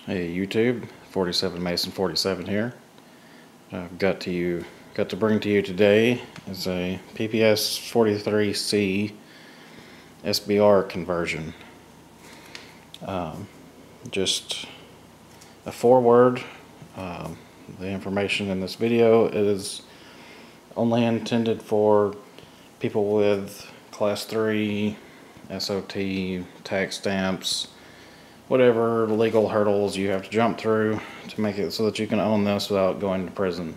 Hey YouTube, 47 Mason 47 here. I've got to bring to you today is a PPS-43c SBR conversion. Just a foreword. The information in this video is only intended for people with Class 3, SOT, tax stamps, whatever legal hurdles you have to jump through to make it so that you can own this without going to prison.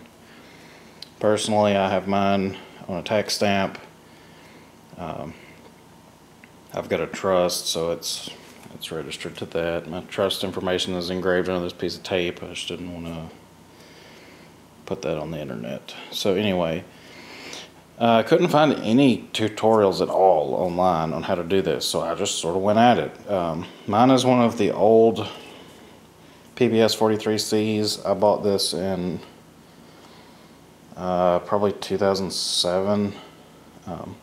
Personally, I have mine on a tax stamp. I've got a trust, so it's registered to that. My trust information is engraved on this piece of tape. I just didn't want to put that on the internet. So anyway, I couldn't find any tutorials at all online on how to do this, so I just sort of went at it. Mine is one of the old PPS-43Cs. I bought this in probably 2007. I've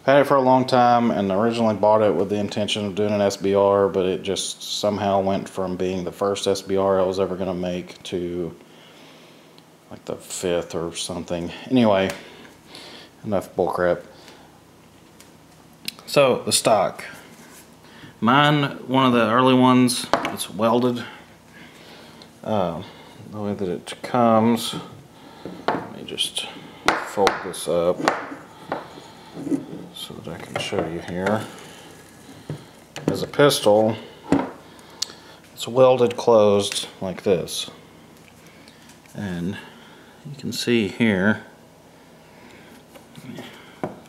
had it for a long time and originally bought it with the intention of doing an SBR, but it just somehow went from being the first SBR I was ever going to make to like the 5th or something. Anyway, enough bullcrap. So the stock, mine, one of the early ones, it's welded. The way that it comes, let me just fold this up so that I can show you here. As a pistol, it's welded closed like this, and you can see here.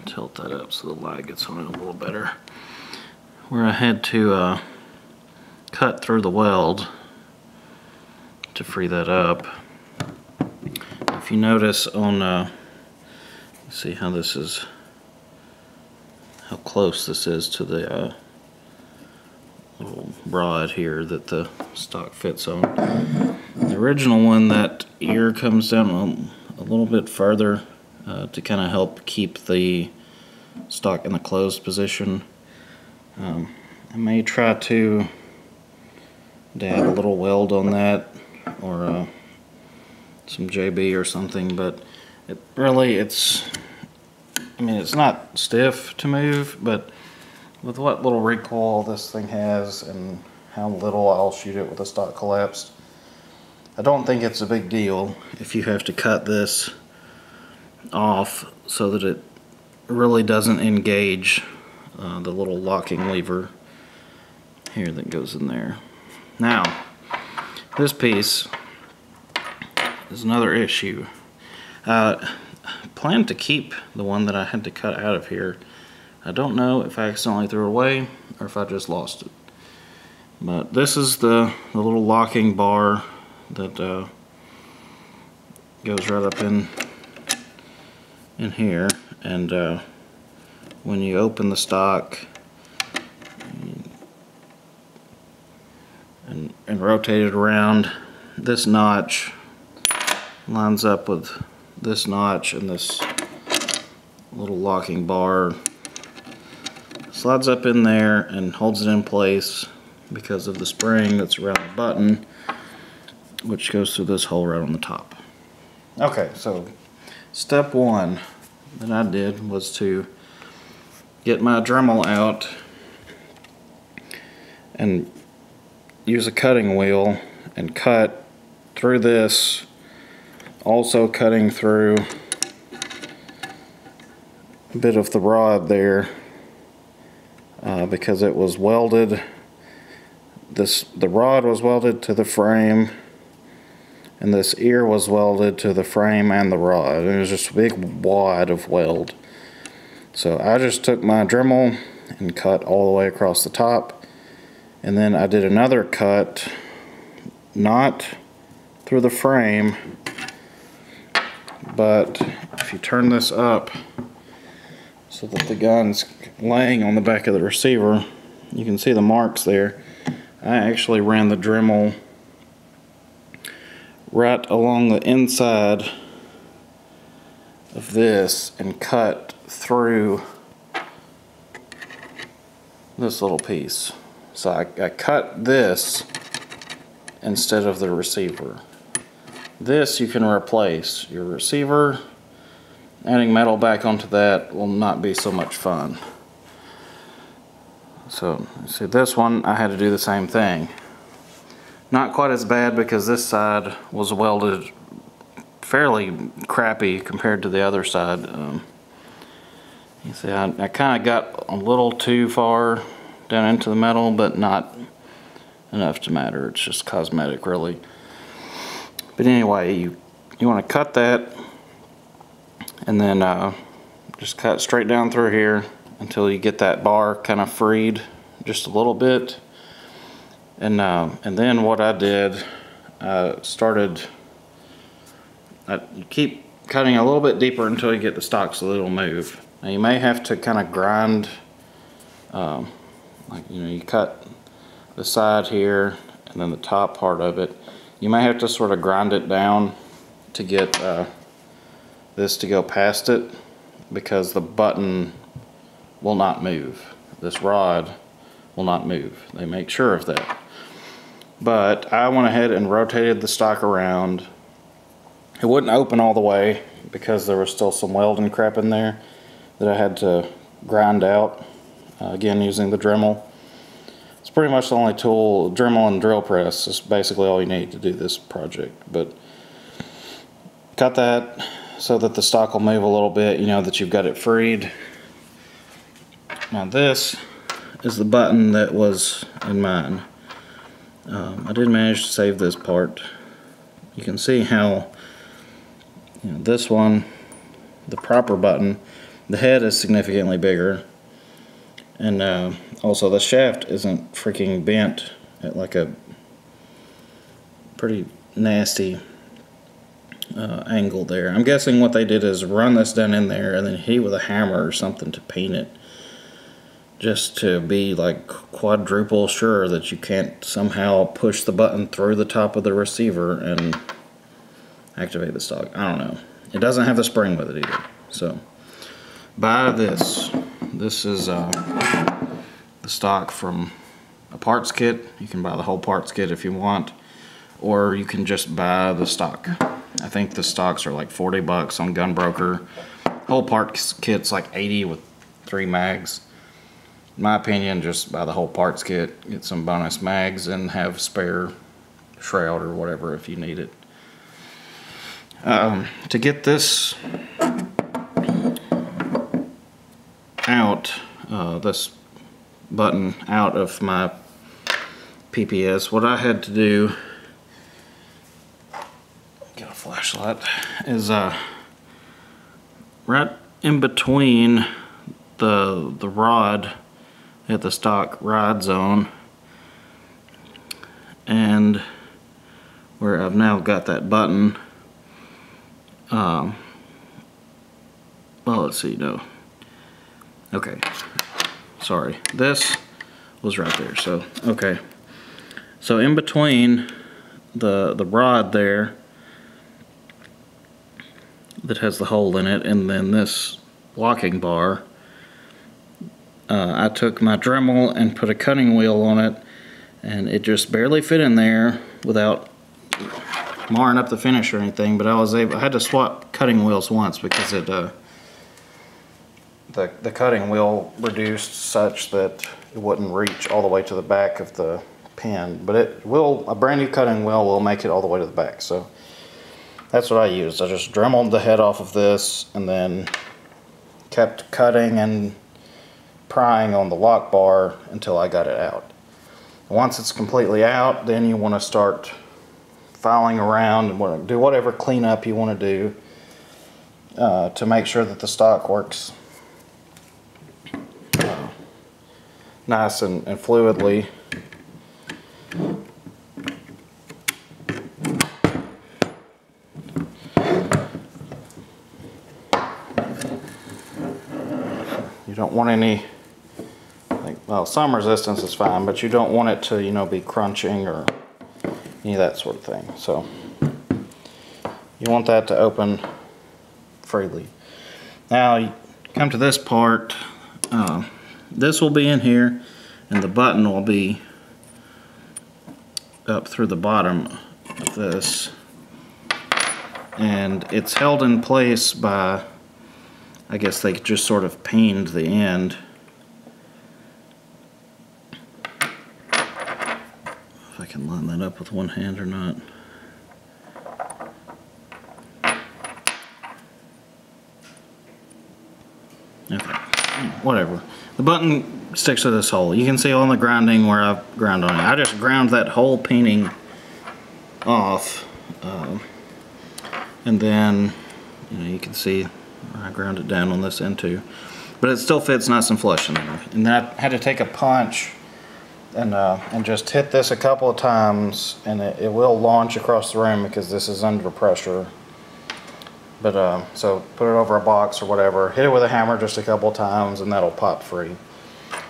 Tilt that up so the light gets on it a little better, where I had to cut through the weld to free that up. If you notice on see how this is, how close this is to the little rod here that the stock fits on. The original one, that ear comes down a little bit further to kind of help keep the stock in the closed position. I may try to dab a little weld on that, or some JB or something, but it really, it's not stiff to move, but with what little recoil this thing has and how little I'll shoot it with a stock collapsed, I don't think it's a big deal if you have to cut this off so that it really doesn't engage the little locking lever here that goes in there. Now, this piece is another issue. I plan to keep the one that I had to cut out of here. I don't know if I accidentally threw it away or if I just lost it. But this is the little locking bar that goes right up in here, and when you open the stock and rotate it around, this notch lines up with this notch, and this little locking bar slides up in there and holds it in place because of the spring that's around the button, which goes through this hole right on the top. Okay, so step one that I did was to get my Dremel out and use a cutting wheel and cut through this, also cutting through a bit of the rod there because it was welded. The rod was welded to the frame, and this ear was welded to the frame and the rod. It was just a big wad of weld. So I just took my Dremel and cut all the way across the top, and then I did another cut, not through the frame, but if you turn this up so that the gun's laying on the back of the receiver, you can see the marks there. I actually ran the Dremel right along the inside of this and cut through this little piece. So I cut this instead of the receiver. This you can replace. Your receiver, adding metal back onto that will not be so much fun. So, see, this one I had to do the same thing. Not quite as bad because this side was welded fairly crappy compared to the other side. You see, I kind of got a little too far down into the metal, but not enough to matter. It's just cosmetic, really. But anyway, you want to cut that, and then just cut straight down through here until you get that bar kind of freed just a little bit. And then what I did, you keep cutting a little bit deeper until you get the stock so that it'll move. Now you may have to kind of grind, like, you know, you cut the side here and then the top part of it. You may have to sort of grind it down to get this to go past it, because the button will not move. This rod will not move. They make sure of that. But I went ahead and rotated the stock around. It wouldn't open all the way because there was still some welding crap in there that I had to grind out, again using the Dremel. It's pretty much the only tool. Dremel and drill press is basically all you need to do this project. But cut that so that the stock will move a little bit, you know that you've got it freed. Now this is the button that was in mine. I did manage to save this part. You can see how, you know, this one, the proper button, the head is significantly bigger, and also the shaft isn't freaking bent at like a pretty nasty angle there. I'm guessing what they did is run this down in there and then hit with a hammer or something to paint it, just to be like quadruple sure that you can't somehow push the button through the top of the receiver and activate the stock. I don't know. It doesn't have the spring with it either. So buy this. This is the stock from a parts kit. You can buy the whole parts kit if you want, or you can just buy the stock. I think the stocks are like 40 bucks on Gunbroker. Whole parts kit's like 80 with 3 mags. In my opinion, just buy the whole parts kit, get some bonus mags, and have spare shroud or whatever if you need it. To get this out, this button out of my PPS, what I had to do, get a flashlight, is right in between the rod at the stock ride zone and where I've now got that button. Well, let's see, no. Okay, sorry. This was right there, so, okay. So in between the rod there that has the hole in it and then this locking bar, I took my Dremel and put a cutting wheel on it, and it just barely fit in there without marring up the finish or anything. But I had to swap cutting wheels once because it the cutting wheel reduced such that it wouldn't reach all the way to the back of the pin. But a brand new cutting wheel will make it all the way to the back. So that's what I used. I just Dremeled the head off of this and then kept cutting and prying on the lock bar until I got it out. Once it's completely out, then you want to start filing around and do whatever cleanup you want to do to make sure that the stock works nice and fluidly. You don't want any, well, some resistance is fine, but you don't want it to, you know, be crunching or any of that sort of thing. So you want that to open freely. Now you come to this part. This will be in here, and the button will be up through the bottom of this, and it's held in place by, I guess they just sort of peened the end. If I can line that up with one hand or not. Okay, whatever. The button sticks to this hole. You can see on the grinding where I've ground on it. I just ground that whole peening off, and then you can see I ground it down on this end too, but it still fits nice and flush in there. And then I had to take a punch and just hit this a couple of times, and it will launch across the room because this is under pressure. But so put it over a box or whatever, hit it with a hammer just a couple of times, and that'll pop free.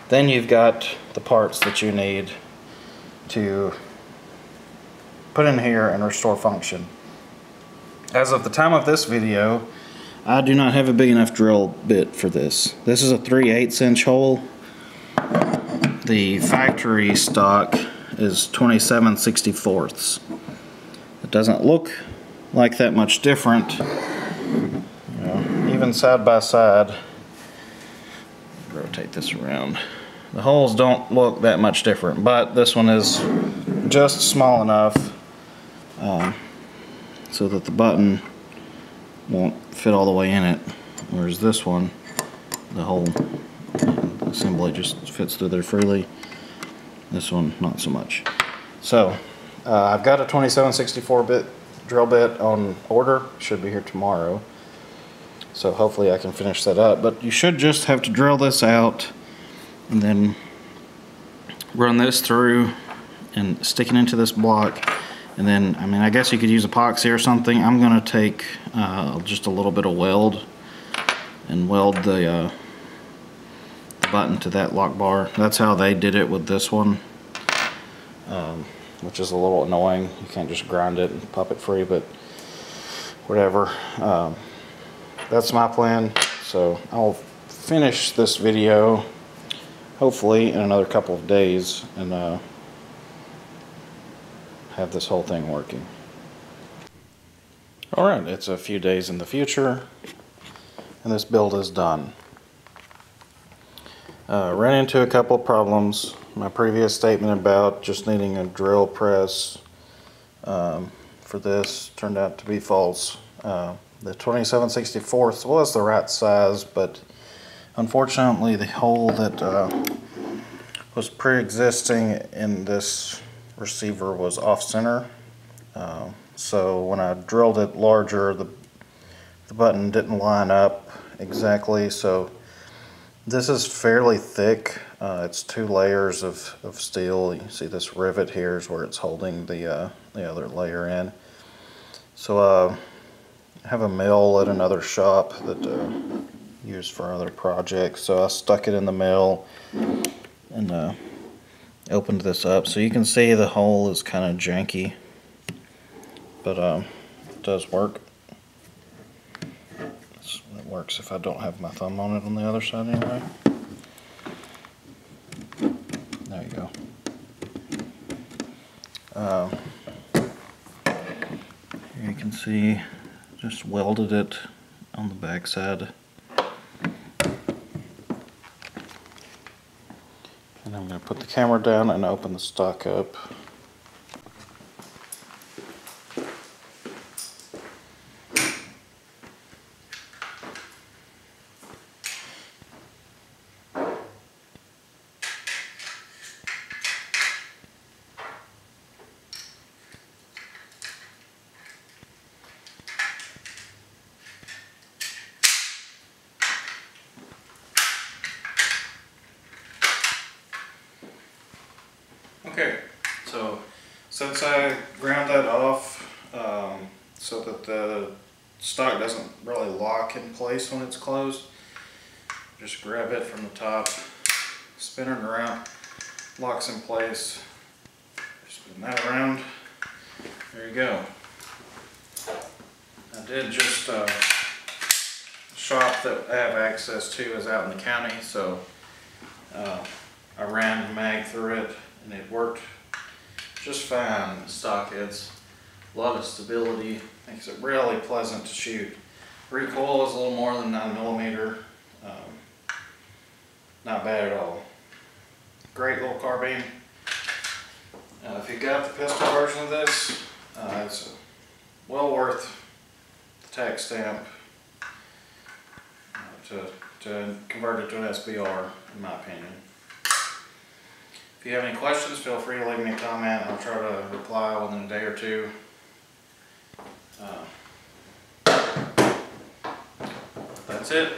Then you've got the parts that you need to put in here and restore function. As of the time of this video, I do not have a big enough drill bit for this. This is a 3/8 inch hole. The factory stock is 27/64. It doesn't look like that much different. Even side by side, rotate this around. The holes don't look that much different, but this one is just small enough so that the button won't fit all the way in it, whereas this one, the whole assembly just fits through there freely. This one, not so much. So I've got a 27/64 bit drill bit on order. Should be here tomorrow. So hopefully I can finish that up. But you should just have to drill this out and then run this through and stick it into this block. And then, I mean, I guess you could use epoxy or something. I'm going to take just a little bit of weld and weld the button to that lock bar. That's how they did it with this one, which is a little annoying. You can't just grind it and pop it free, but whatever. That's my plan. So I'll finish this video hopefully in another couple of days and have this whole thing working. Alright, it's a few days in the future and this build is done. Ran into a couple of problems. My previous statement about just needing a drill press for this turned out to be false. The 27/64 was the right size, but unfortunately the hole that was pre-existing in this receiver was off-center. So when I drilled it larger, the button didn't line up exactly. So this is fairly thick. It's 2 layers of steel. You see this rivet here is where it's holding the other layer in. So I have a mill at another shop that used for other projects, so I stuck it in the mill and opened this up. So you can see the hole is kind of janky, but it does work. It works if I don't have my thumb on it on the other side anyway. There you go. Here you can see just welded it on the back side. And I'm going to put the camera down and open the stock up. Okay, so since I ground that off so that the stock doesn't really lock in place when it's closed, just grab it from the top, spin it around, locks in place, spin that around, there you go. I did just shop that I have access to is out in the county, so I ran mag through it and it worked just fine. Stock heads, a lot of stability, makes it really pleasant to shoot. Recoil is a little more than 9mm. Not bad at all. Great little carbine. If you got the pistol version of this, it's well worth the tax stamp to convert it to an SBR, in my opinion. If you have any questions, feel free to leave me a comment. I'll try to reply within a day or two. That's it.